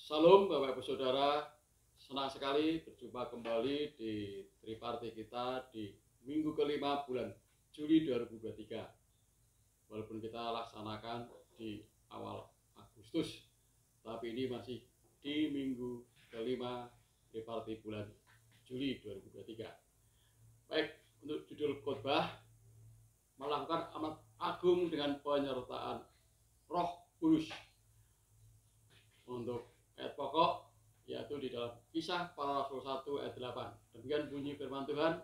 Salam Bapak Ibu Saudara, senang sekali berjumpa kembali di Triparti kita di minggu kelima bulan Juli 2023. Walaupun kita laksanakan di awal Agustus, tapi ini masih di minggu kelima Triparti bulan Juli 2023. Baik, untuk judul khotbah, melakukan amanat agung dengan penyertaan Roh Kudus. Untuk ayat pokok yaitu di dalam Kisah Para Rasul 1 ayat 8. Demikian bunyi firman Tuhan,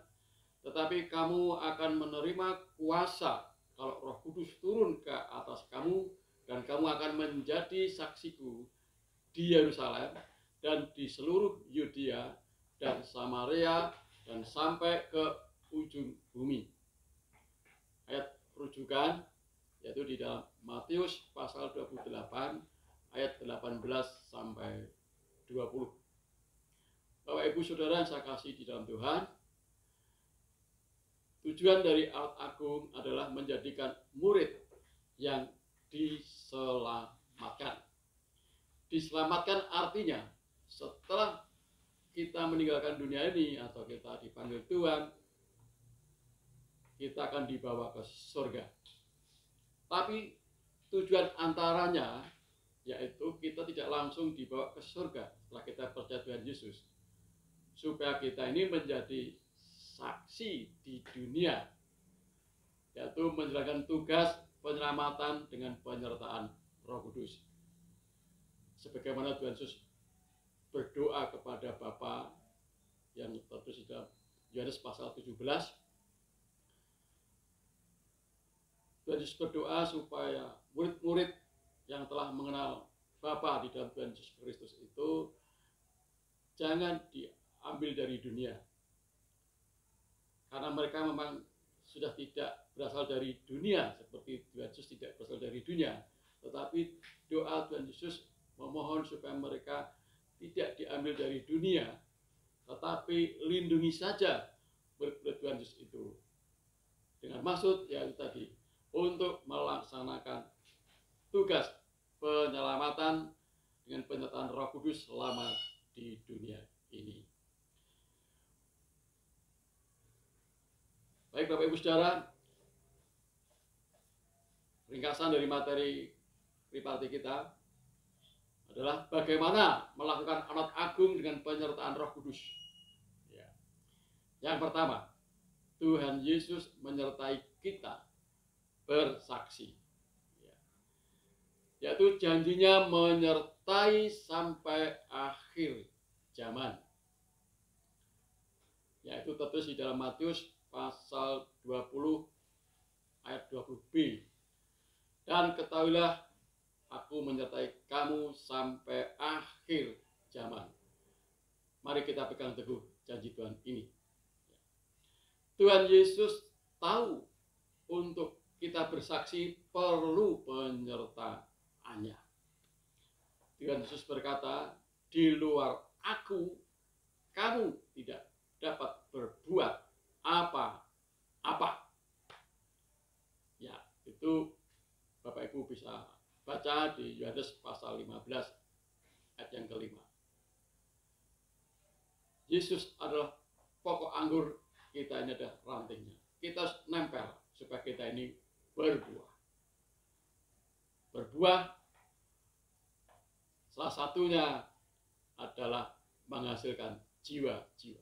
tetapi kamu akan menerima kuasa kalau Roh Kudus turun ke atas kamu, dan kamu akan menjadi saksiku di Yerusalem dan di seluruh Yudea dan Samaria dan sampai ke ujung bumi. Ayat rujukan yaitu di dalam Matius pasal 28 ayat 18 sampai 20. Bapak Ibu Saudara yang saya kasih di dalam Tuhan, tujuan dari amanat agung adalah menjadikan murid yang diselamatkan. Diselamatkan artinya setelah kita meninggalkan dunia ini atau kita dipanggil Tuhan, kita akan dibawa ke surga. Tapi tujuan antaranya yaitu kita tidak langsung dibawa ke surga setelah kita percaya Tuhan Yesus, supaya kita ini menjadi saksi di dunia, yaitu menjalankan tugas penyelamatan dengan penyertaan Roh Kudus. Sebagaimana Tuhan Yesus berdoa kepada Bapa yang tertulis di dalam Yohanes pasal 17, Tuhan Yesus berdoa supaya murid-murid yang telah mengenal Bapa di dalam Tuhan Yesus Kristus itu jangan diambil dari dunia, karena mereka memang sudah tidak berasal dari dunia seperti Tuhan Yesus tidak berasal dari dunia. Tetapi doa Tuhan Yesus memohon supaya mereka tidak diambil dari dunia, tetapi lindungi saja murid Tuhan Yesus itu, dengan maksud yaitu tadi untuk melaksanakan tugas penyelamatan dengan penyertaan Roh Kudus selama di dunia ini. Baik Bapak Ibu Saudara, ringkasan dari materi Triparti kita adalah bagaimana melakukan amanat agung dengan penyertaan Roh Kudus. Ya. Yang pertama, Tuhan Yesus menyertai kita bersaksi, yaitu janjinya menyertai sampai akhir zaman, yaitu tertulis di dalam Matius pasal 20 ayat 20b. Dan ketahuilah, aku menyertai kamu sampai akhir zaman. Mari kita pegang teguh janji Tuhan ini. Tuhan Yesus tahu untuk kita bersaksi perlu penyertaannya. Tuhan Yesus berkata, di luar aku, kamu tidak dapat berbuat apa-apa. Ya, itu Bapak Ibu bisa baca di Yohanes pasal 15 ayat yang kelima. Yesus adalah pokok anggur, kita ini adalah rantingnya. Kita harus nempel supaya kita ini berbuah. Berbuah salah satunya adalah menghasilkan jiwa-jiwa.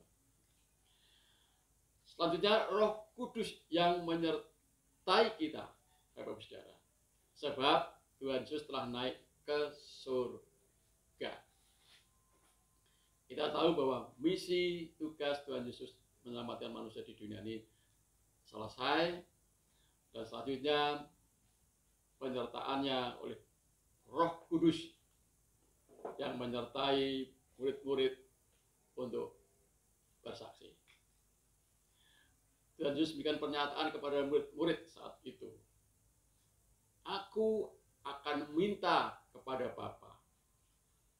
Selanjutnya, Roh Kudus yang menyertai kita, Bapak Ibu Saudara. Sebab Tuhan Yesus telah naik ke surga. Kita tahu bahwa misi tugas Tuhan Yesus menyelamatkan manusia di dunia ini selesai, dan selanjutnya penyertaannya oleh Roh Kudus yang menyertai murid-murid untuk bersaksi. Tuhan Yesus memberikan pernyataan kepada murid-murid saat itu, aku akan minta kepada Bapa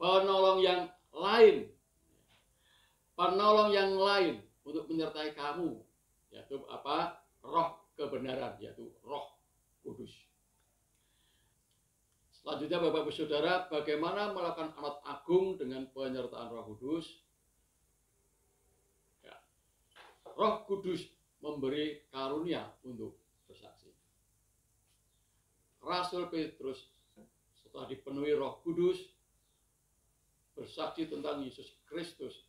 penolong yang lain untuk menyertai kamu, yaitu apa? Roh kebenaran, yaitu Roh Kudus. Selanjutnya Bapak Ibu Saudara, bagaimana melakukan amanat agung agung dengan penyertaan Roh Kudus. Ya. Roh Kudus memberi karunia untuk bersaksi. Rasul Petrus setelah dipenuhi Roh Kudus bersaksi tentang Yesus Kristus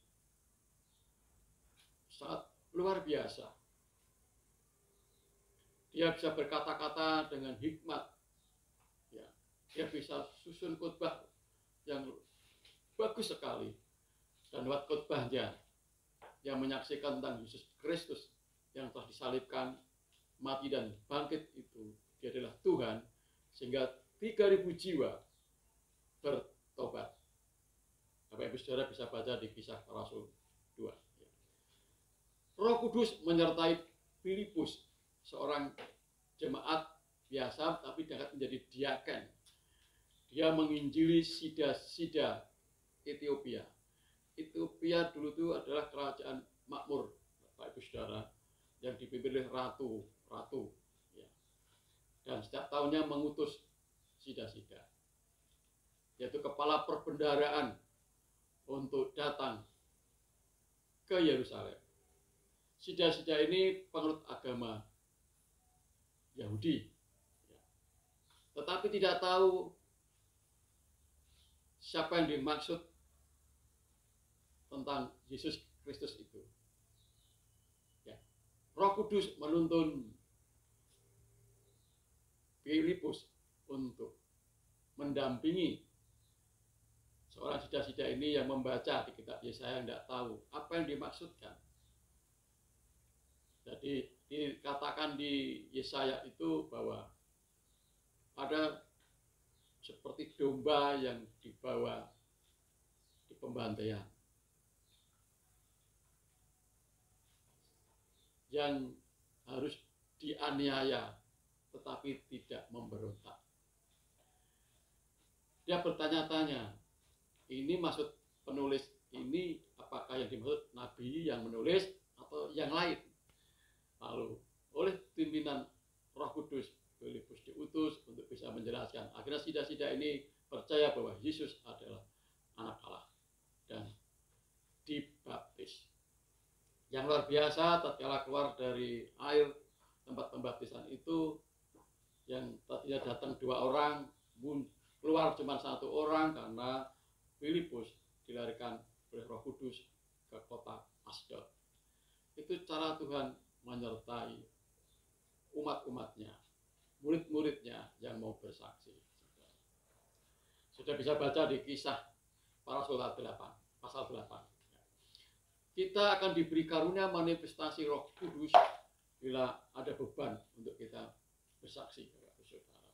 sangat luar biasa. Dia bisa berkata-kata dengan hikmat. Ya, dia bisa susun khotbah yang bagus sekali. Dan lewat khotbahnya yang menyaksikan tentang Yesus Kristus yang telah disalibkan, mati dan bangkit itu, dia adalah Tuhan, sehingga 3.000 jiwa bertobat. Bapak Ibu Saudara bisa baca di Kisah Para Rasul 2. Roh Kudus menyertai Filipus, seorang jemaat biasa tapi dapat menjadi diaken. Dia menginjili sida-sida Ethiopia. Ethiopia dulu itu adalah kerajaan makmur, Bapak Ibu Saudara, yang dipimpin oleh ratu. Ya. Dan setiap tahunnya mengutus sida-sida, yaitu kepala perbendaharaan, untuk datang ke Yerusalem. Sida-sida ini penganut agama Yahudi, ya. Tetapi tidak tahu siapa yang dimaksud tentang Yesus Kristus itu. Ya. Roh Kudus menuntun Filipus untuk mendampingi seorang sida-sida ini yang membaca di kitab Yesaya, tidak tahu apa yang dimaksudkan. Jadi dikatakan di Yesaya itu bahwa ada seperti domba yang dibawa di pembantaian, yang harus dianiaya tetapi tidak memberontak. Dia bertanya-tanya, ini maksud penulis ini apakah yang dimaksud Nabi yang menulis atau yang lain? Lalu oleh pimpinan Roh Kudus, Filipus diutus untuk bisa menjelaskan. Akhirnya sida-sida ini percaya bahwa Yesus adalah anak Allah dan dibaptis. Yang luar biasa, tatkala keluar dari air tempat pembaptisan itu, yang tadinya datang 2 orang, keluar cuma 1 orang karena Filipus dilarikan oleh Roh Kudus ke kota Asdod. Itu cara Tuhan menyertai umat-umatnya, murid-muridnya yang mau bersaksi. Sudah bisa baca di Kisah Para Rasul 8, pasal 8. Kita akan diberi karunia manifestasi Roh Kudus bila ada beban untuk kita bersaksi, Bapak Saudara.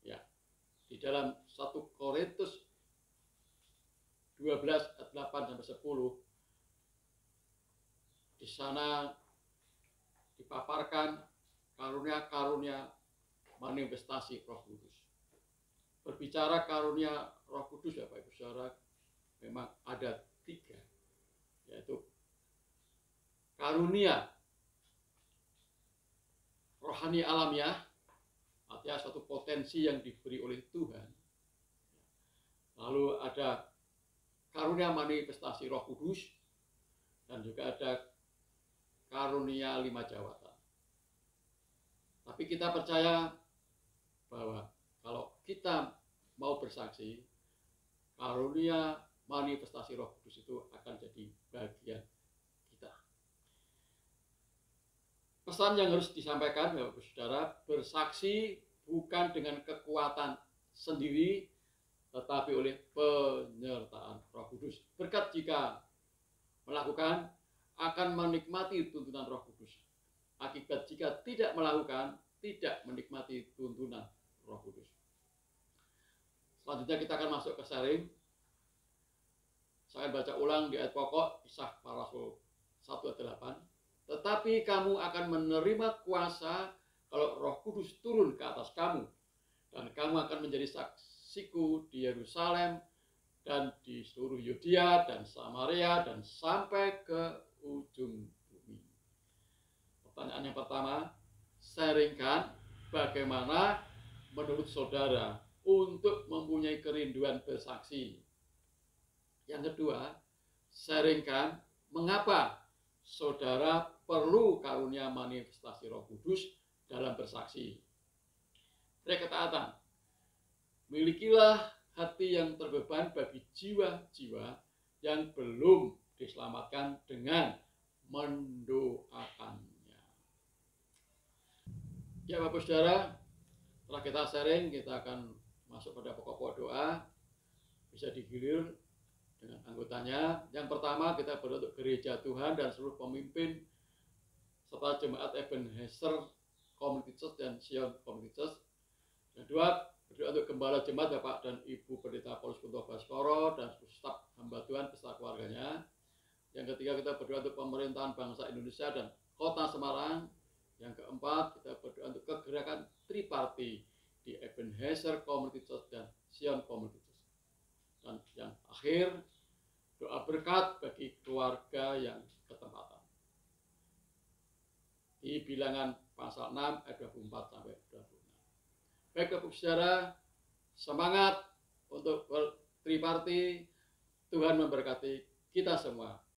Ya, di dalam 1 Korintus 12 ayat 8 sampai 10, di sana dipaparkan karunia-karunia manifestasi Roh Kudus. Berbicara karunia Roh Kudus, Bapak Ibu Saudara, memang ada 3, yaitu karunia rohani alamiah, artinya suatu potensi yang diberi oleh Tuhan. Lalu ada karunia manifestasi Roh Kudus, dan juga ada karunia 5 jawatan. Tapi kita percaya bahwa kalau kita mau bersaksi, karunia manifestasi Roh Kudus itu akan jadi bagian kita. Pesan yang harus disampaikan, Bapak Saudara, bersaksi bukan dengan kekuatan sendiri, tetapi oleh penyertaan Roh Kudus. Berkat jika melakukan akan menikmati tuntunan Roh Kudus. Akibat jika tidak melakukan, tidak menikmati tuntunan Roh Kudus. Selanjutnya kita akan masuk ke sharing. Saya akan baca ulang di ayat pokok Kisah Para Rasul 1 ayat 8. Tetapi kamu akan menerima kuasa kalau Roh Kudus turun ke atas kamu, dan kamu akan menjadi saksiku di Yerusalem dan di seluruh Yudea dan Samaria dan sampai ke ujung bumi. Pertanyaan yang pertama, sharingkan bagaimana menurut saudara untuk mempunyai kerinduan bersaksi. Yang kedua, sharingkan mengapa saudara perlu karunia manifestasi Roh Kudus dalam bersaksi. Ketaatan, milikilah hati yang terbeban bagi jiwa-jiwa yang belum diselamatkan dengan mendoakannya. Ya Bapak Saudara, setelah kita sharing, kita akan masuk pada pokok-pokok doa. Bisa digilir dengan anggotanya. Yang pertama, kita berdoa untuk gereja Tuhan dan seluruh pemimpin serta jemaat Ebenezer Community Church dan Sion Community Church. Yang kedua, berdoa untuk gembala jemaat Bapak dan Ibu Pendeta Paulus Kunto Baskoro dan staf hamba Tuhan beserta keluarganya. Yang ketiga, kita berdoa untuk pemerintahan bangsa Indonesia dan Kota Semarang. Yang keempat, kita berdoa untuk kegerakan triparti di Ebenezer Community Church dan Sion Community Church. Dan yang akhir, doa berkat bagi keluarga yang ketempatan. Di bilangan pasal 6 ayat 24 sampai 26. Baik Bapak Saudara, semangat untuk bertriparti. Tuhan memberkati kita semua.